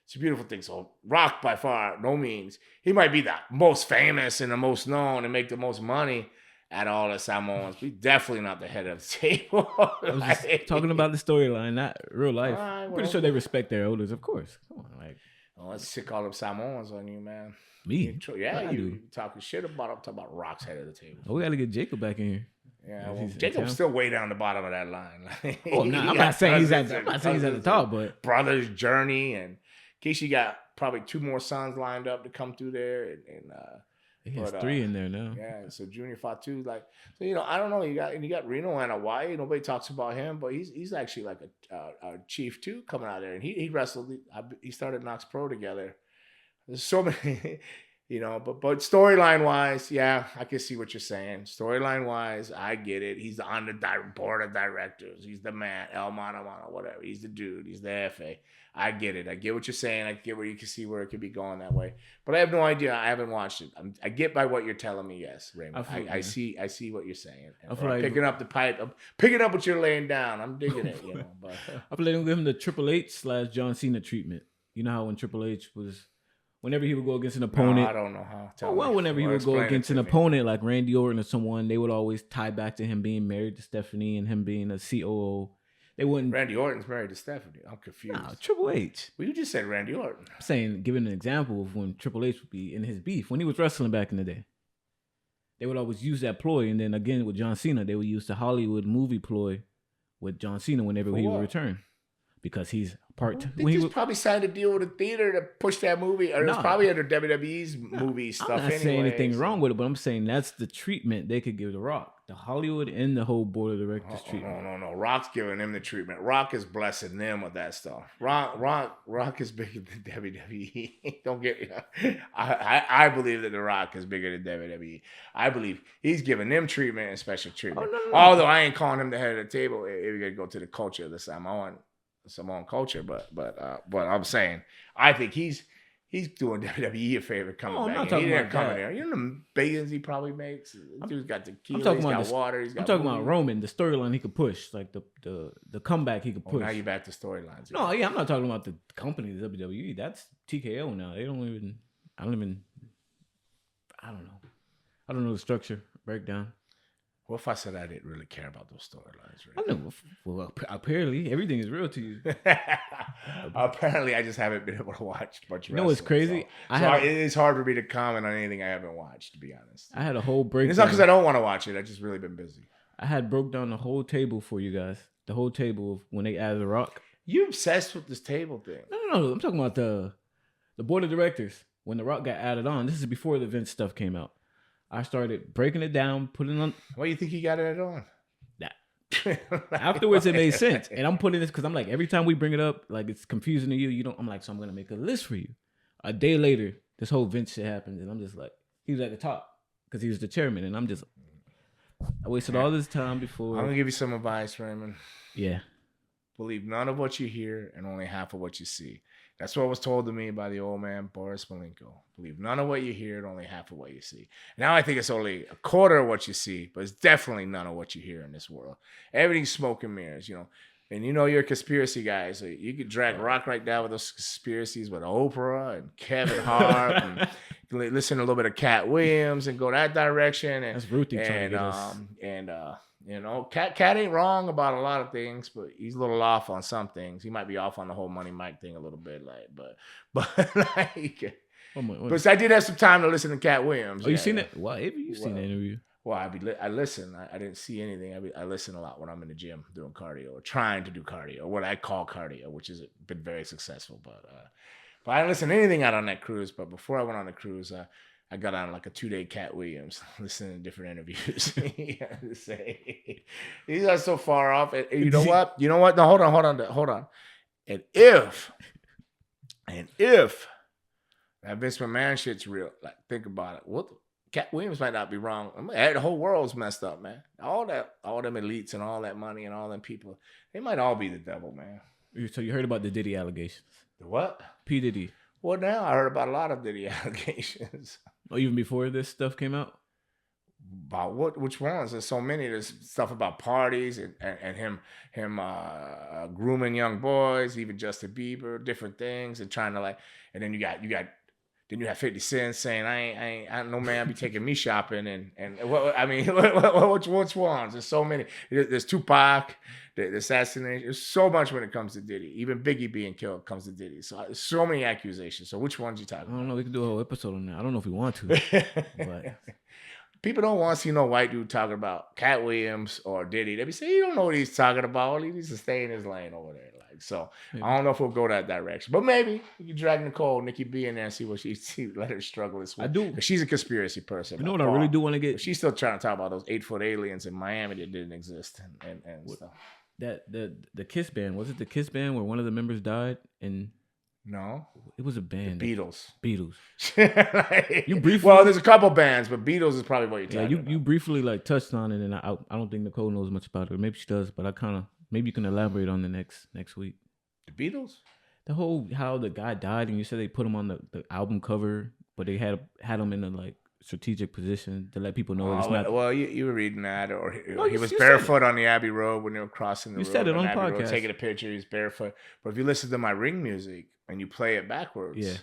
S2: it's a beautiful thing. So Rock, by far, no means, he might be the most famous and the most known and make the most money at all the Samoans. He's definitely not the head of the table.
S3: I was just talking about the storyline, not real life. Pretty sure they respect their elders, of course. Come on,
S2: let's sick all them Samoans on you, man.
S3: Me?
S2: Yeah, you talking shit about them. Talking about Rock's head of the table.
S3: Oh, we got to get Jacob back in here.
S2: Yeah,
S3: If
S2: well,
S3: he's in
S2: Jacob's
S3: town.
S2: still way down the bottom of that line.
S3: Oh, no, I'm not saying he's at the top, but
S2: brother's journey, and Casey got probably 2 more sons lined up to come through there, and
S3: he has
S2: but,
S3: 3 in there now.
S2: yeah. So Junior Fatu, like, so I don't know. You got Reno and Hawaii. Nobody talks about him, but he's actually like a chief too coming out there, and he wrestled. He started Knox Pro together. There's so many. But storyline wise, yeah, I can see what you're saying. Storyline wise, I get it. He's on the board of directors. He's the man, El Mano, whatever. He's the dude. He's the FA. I get it. I get what you're saying. I get where you can see where it could be going that way. But I have no idea. I haven't watched it. I get by what you're telling me. Yes, Raymond. I see what you're saying. I'm picking up the pipe. I'm picking up what you're laying down. I'm digging it. But
S3: I feel like I'm giving him the Triple H / John Cena treatment. You know how when Triple H was. Whenever he would go against an opponent,
S2: no, I don't know how.
S3: Whenever he would go against an opponent like Randy Orton or someone, they would always tie back to him being married to Stephanie and him being a COO. They wouldn't.
S2: Randy Orton's married to Stephanie. I'm confused.
S3: No, Triple H.
S2: Well, you just said Randy Orton.
S3: I'm saying, giving an example of when Triple H would be in his beef when he was wrestling back in the day. They would always use that ploy, and then again with John Cena, they would use the Hollywood movie ploy with John Cena whenever he would return. Because he's part.
S2: He probably signed a deal with a theater to push that movie, or it was probably under WWE's movie stuff.
S3: I'm not saying anything wrong with it, but I'm saying that's the treatment they could give The Rock, the Hollywood and the whole board of directors treatment.
S2: No. Rock's giving them the treatment. Rock is blessing them with that stuff. Rock is bigger than WWE. Don't get me. I believe that The Rock is bigger than WWE. I believe he's giving them treatment and special treatment.
S3: No.
S2: Although I ain't calling him the head of the table. If we gotta go to the culture of the Samoan culture, but I'm saying I think he's doing WWE a favor coming back.
S3: I'm not talking about
S2: coming there. You know the billions he probably makes. Dude's got tequila, he's got water, he's got.
S3: I'm talking about Roman, the storyline he could push, like the comeback he could push.
S2: Now you're back to storylines.
S3: No, yeah, I'm not talking about the company, the WWE. That's TKO now. I don't know. I don't know the structure breakdown.
S2: What if I said I didn't really care about those storylines? Right?
S3: I know. Well, apparently everything is real to you.
S2: Apparently, I just haven't been able to watch much.
S3: You know what's crazy?
S2: It's hard for me to comment on anything I haven't watched. To be honest,
S3: I had a whole breakdown.
S2: It's not because I don't want to watch it. I just really been busy.
S3: I had broke down the whole table for you guys. The whole table of when they added The Rock.
S2: You obsessed with this table thing?
S3: No. I'm talking about the board of directors when The Rock got added on. This is before the Vince stuff came out. I started breaking it down, putting on.
S2: Why do you think he got it on?
S3: Afterwards, it made sense. And I'm putting this because I'm like, every time we bring it up, like it's confusing to you. You don't. I'm like, so I'm gonna make a list for you. A day later, this whole Vince shit happened, and I'm just like, he was at the top because he was the chairman, and I'm just. I wasted all this time before.
S2: I'm gonna give you some advice, Raymond.
S3: Yeah.
S2: Believe none of what you hear and only half of what you see. That's what was told to me by the old man, Boris Malenko. Believe none of what you hear and only half of what you see. Now I think it's only a quarter of what you see, but it's definitely none of what you hear in this world. Everything's smoke and mirrors, And you're a conspiracy guy, so you could drag Rock right down with those conspiracies with Oprah and Kevin Hart and listen to a little bit of Katt Williams and go that direction. And,
S3: that's Ruthie trying to get us.
S2: Katt ain't wrong about a lot of things, but he's a little off on some things. He might be off on the whole Money Mike thing a little bit, but but I did have some time to listen to Katt Williams.
S3: Oh, you seen it? Well, Avery, you seen the interview?
S2: Well, I listen. I didn't see anything. I listen a lot when I'm in the gym doing cardio or trying to do cardio, or what I call cardio, which has been very successful. But I didn't listen to anything out on that cruise. But before I went on the cruise, I got on like a 2-day Katt Williams, listening to different interviews. To say these are so far off. And you know what? No, hold on. And if that Vince McMahon shit's real, like think about it. What Katt Williams might not be wrong. The whole world's messed up, man. All them elites and all that money and all them people, they might all be the devil, man.
S3: So you heard about the Diddy allegations?
S2: The what?
S3: P. Diddy.
S2: Well, now I heard about a lot of Diddy allegations.
S3: Oh, even before this stuff came out?
S2: About what? Which ones? There's so many. There's stuff about parties and him grooming young boys, even Justin Bieber, different things, and trying to and then you have 50 Cent saying I ain't no man be taking me shopping and which ones? There's so many. There's Tupac, the assassination. There's so much when it comes to Diddy. Even Biggie being killed comes to Diddy. So many accusations. So which ones you talking about?
S3: I don't know. We could do a whole episode on that. I don't know if we want to, but
S2: People don't want to see no white dude talking about Cat Williams or Diddy. They be saying, you don't know what he's talking about. He needs to stay in his lane over there. Like, so I don't know if we'll go that direction. But maybe we can drag Nicole, Nikki B in there and see what let her struggle this week.
S3: I do.
S2: She's a conspiracy person.
S3: You know what I really do want to get?
S2: She's still trying to talk about those 8-foot aliens in Miami that didn't exist and stuff.
S3: That the Kiss band, was it the Kiss band where one of the members died? And
S2: no,
S3: it was a band.
S2: The Beatles.
S3: Beatles. You briefly.
S2: Well, there's a couple bands, but Beatles is probably what you're talking about.
S3: You briefly like touched on it, and I don't think Nicole knows much about it. Or maybe she does, but I kind of maybe you can elaborate on the next week.
S2: The Beatles.
S3: The whole how the guy died, and you said they put him on the album cover, but they had him in a like strategic position to let people know it's not.
S2: Well, you were reading that, or he was barefoot on the Abbey Road when they were crossing the road. You
S3: said it on
S2: Abbey
S3: podcast.
S2: Road, taking a picture. He's barefoot. But if you listen to my Ring music and you play it backwards,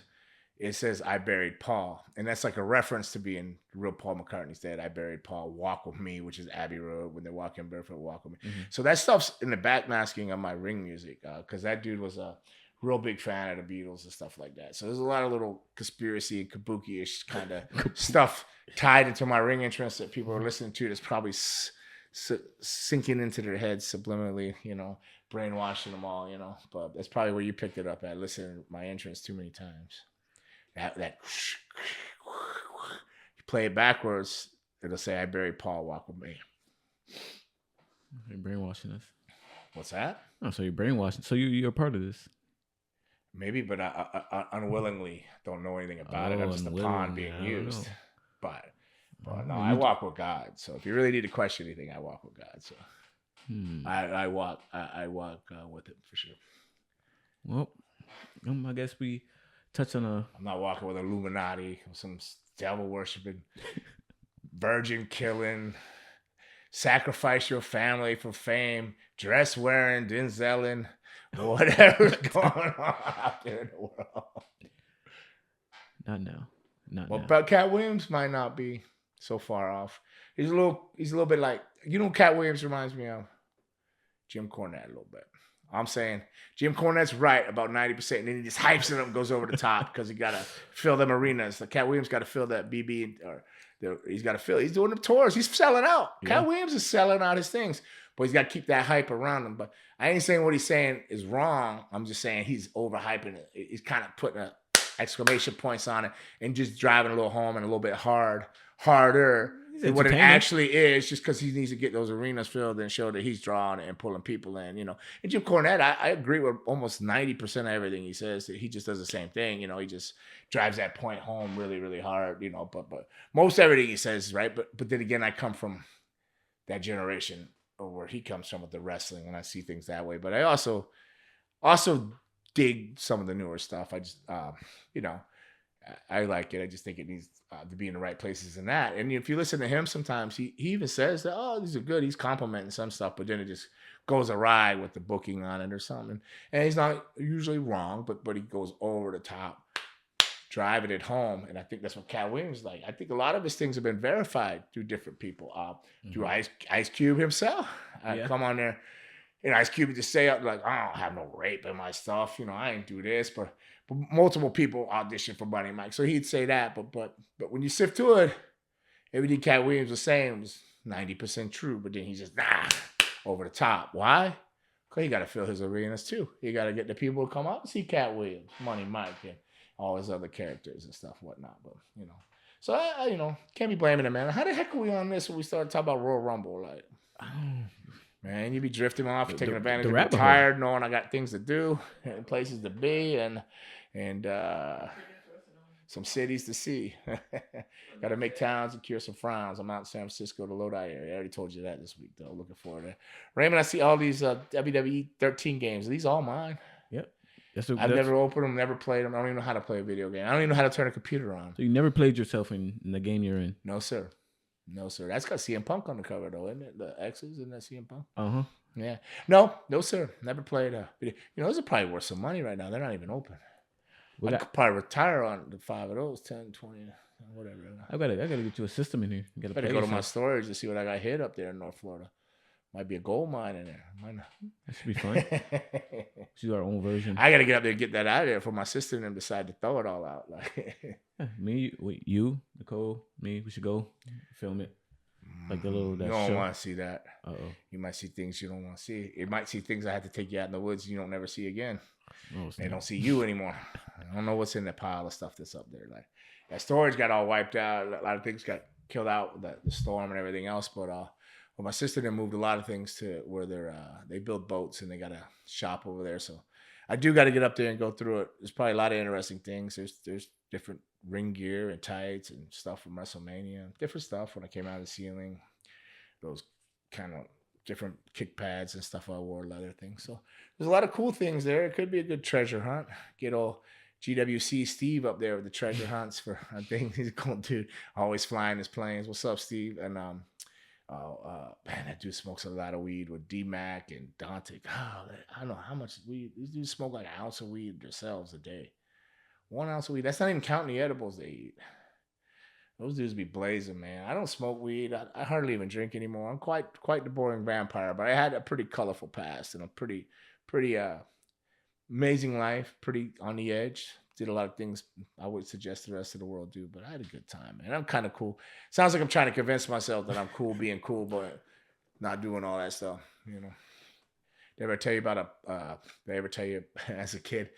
S2: it says "I buried Paul," and that's like a reference to being real Paul McCartney's dead. I buried Paul. Walk with me, which is Abbey Road when they're walking barefoot. Walk with me. Mm-hmm. So that stuff's in the backmasking of my Ring music because that dude was a real big fan of the Beatles and stuff like that. So there's a lot of little conspiracy and kabuki-ish kind of stuff tied into my Ring entrance that people are listening to that's probably sinking into their heads subliminally, brainwashing them all, But that's probably where you picked it up at, listening to my entrance too many times. That you play it backwards, it'll say, "I buried Paul, walk with me."
S3: You're brainwashing us.
S2: What's that?
S3: Oh, so you're brainwashing. So you're a part of this.
S2: Maybe, but I unwillingly don't know anything about it. I'm just a pawn being used. But no, I walk with God. So if you really need to question anything, I walk with God. So I walk with it for sure.
S3: Well, I guess we touch on
S2: I'm not walking with Illuminati, some devil worshiping, virgin killing, sacrifice your family for fame, dress wearing, Denzelin. Whatever's going on out there in the world.
S3: Not now.
S2: But Cat Williams might not be so far off. He's a little bit like, Cat Williams reminds me of Jim Cornette a little bit. I'm saying Jim Cornette's right about 90%, and then he just hypes it up and goes over the top because he got to fill them arenas. Like Cat Williams got to fill that BB, he's got to fill. He's doing the tours. He's selling out. Yeah. Cat Williams is selling out his things, but he's got to keep that hype around him. But I ain't saying what he's saying is wrong. I'm just saying he's overhyping it. He's kind of putting exclamation points on it and just driving a little home and a little bit harder than what it actually is, just because he needs to get those arenas filled and show that he's drawing and pulling people in, And Jim Cornette, I agree with almost 90% of everything he says. He just does the same thing, He just drives that point home really, really hard, But most everything he says is right. But then again, I come from that generation or where he comes from with the wrestling, and I see things that way. But I also dig some of the newer stuff. I just, I like it. I just think it needs to be in the right places in that. And if you listen to him, sometimes he even says that, oh, these are good. He's complimenting some stuff, but then it just goes awry with the booking on it or something. And he's not usually wrong, but he goes over the top, driving it home. And I think that's what Cat Williams is like. I think a lot of his things have been verified through different people, through Ice Cube himself. Come on there. Ice Cube would just say, like, I don't have no rape in my stuff. I ain't do this. But multiple people audition for Money Mike. So he'd say that. But when you sift through it, everything Cat Williams was saying was 90% true. But then he just, over the top. Why? Because he got to fill his arenas too. He got to get the people to come out and see Cat Williams, Money Mike, and all his other characters and stuff, whatnot. But, So, I can't be blaming him, man. How the heck are we on this when we started talking about Royal Rumble? Like, man, you be drifting off, taking advantage of being tired, knowing I got things to do and places to be and some cities to see. Got to make towns and cure some frowns. I'm out in San Francisco, the Lodi area. I already told you that this week, though. Looking forward to it. Raymond, I see all these WWE 13 games. Are these all mine?
S3: Yep.
S2: I've never opened them, never played them. I don't even know how to play a video game. I don't even know how to turn a computer on.
S3: So you never played yourself in the game you're in?
S2: No, sir. That's got CM Punk on the cover, though, isn't it? The X's, isn't that CM Punk?
S3: Uh-huh.
S2: Yeah. No, sir. Never played a video. Those are probably worth some money right now. They're not even open. I could probably retire on the 5 of those, 10, 20, whatever.
S3: I gotta get you a system in here. You
S2: better go to my storage to see what I got hid up there in North Florida. Might be a gold mine in there. Might not.
S3: That should be fun. She's our own version.
S2: I gotta get up there and get that out of there before my sister and them decide to throw it all out. Like
S3: you, Nicole, me, we should go film it. Like the little that
S2: You don't
S3: show.
S2: want to see that.
S3: Uh-oh.
S2: You might see things you don't want to see. It might see things I had to take you out in the woods you don't never see again.
S3: Oh,
S2: They don't see you anymore. I don't know what's in the pile of stuff that's up there. Like that storage got all wiped out. A lot of things got killed out with the storm and everything else. But well, my sister then moved a lot of things to where they build boats and they got a shop over there. So I do got to get up there and go through it. There's probably a lot of interesting things. There's different ring gear and tights and stuff from WrestleMania. Different stuff when I came out of the ceiling. Those kind of different kick pads and stuff I wore, leather things. So there's a lot of cool things there. It could be a good treasure hunt. Get old GWC Steve up there with the treasure hunts for I think he's a cool dude. Always flying his planes. What's up, Steve? And man, that dude smokes a lot of weed with D-Mac and Dante. Oh, I don't know how much weed. These dudes smoke like an ounce of weed themselves a day. 1 ounce of weed. That's not even counting the edibles they eat. Those dudes be blazing, man. I don't smoke weed. I hardly even drink anymore. I'm quite the boring vampire, but I had a pretty colorful past and a pretty amazing life. Pretty on the edge. Did a lot of things I would suggest the rest of the world do, but I had a good time, man. I'm kind of cool. Sounds like I'm trying to convince myself that I'm cool being cool, but not doing all that stuff, you know. Did I ever tell you about as a kid?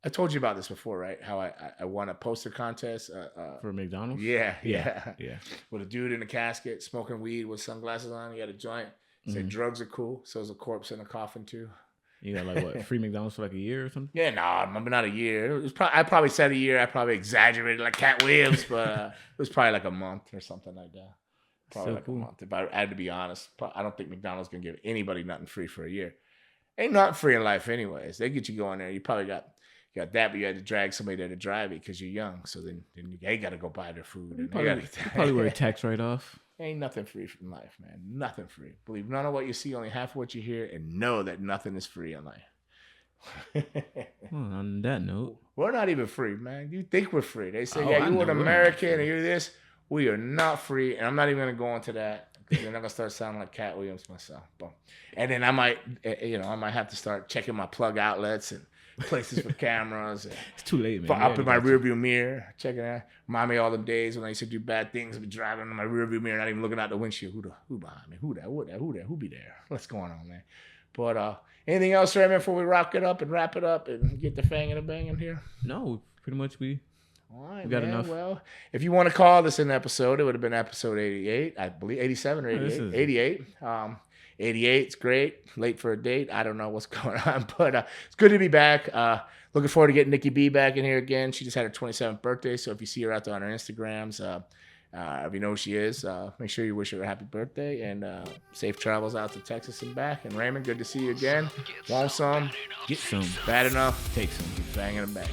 S2: I told you about this before, right? How I won a poster contest
S3: For McDonald's?
S2: Yeah.
S3: With
S2: a dude in a casket smoking weed with sunglasses on. He had a joint. Said drugs are cool. So there's a corpse in a coffin too.
S3: You got like what, free McDonald's for like a year or something?
S2: Yeah, maybe not a year. It was I probably said a year. I probably exaggerated like Katt Williams, but it was probably like a month or something like that. Probably
S3: So
S2: like
S3: cool.
S2: a month. If I had to be honest, I don't think McDonald's gonna give anybody nothing free for a year. Ain't nothing free in life anyways. They get you going there. You probably got that, but you had to drag somebody there to drive it because you're young. So then they got to go buy their food.
S3: You
S2: And
S3: probably wear a tax write-off.
S2: Ain't nothing free from life, man. Nothing free. Believe none of what you see, only half of what you hear, and know that nothing is free in life.
S3: Well, on that note,
S2: We're not even free, man. You think we're free. They say,
S3: Oh,
S2: yeah,
S3: I
S2: you
S3: know
S2: an
S3: we're not
S2: American
S3: free.
S2: and you're this. We are not free. And I'm not even going to go into that because then I'm going to start sounding like Katt Williams myself. Boom. And then I might have to start checking my plug outlets and places for cameras. And
S3: it's too late, man.
S2: up in my rearview mirror, checking out. Remind me of all them days when I used to do bad things. I'd be driving in my rearview mirror, not even looking out the windshield. Who behind me? Who that? Who be there? What's going on, man? But anything else, Raymond, before we rock it up and wrap it up and get the fang and the bang in here?
S3: No, pretty much we
S2: All right,
S3: we got
S2: man.
S3: enough.
S2: Well, if you want to call this an episode, it would have been episode 88, I believe, 87 or 88. 88. 88, it's great. Late for a date. I don't know what's going on, but it's good to be back. Looking forward to getting Nikki B back in here again. She just had her 27th birthday, so if you see her out there on her Instagrams, if you know who she is, make sure you wish her a happy birthday and safe travels out to Texas and back. And Raymond, good to see you again. Want some?
S3: Get some.
S2: Bad enough?
S3: Take some.
S2: Keep banging and banging.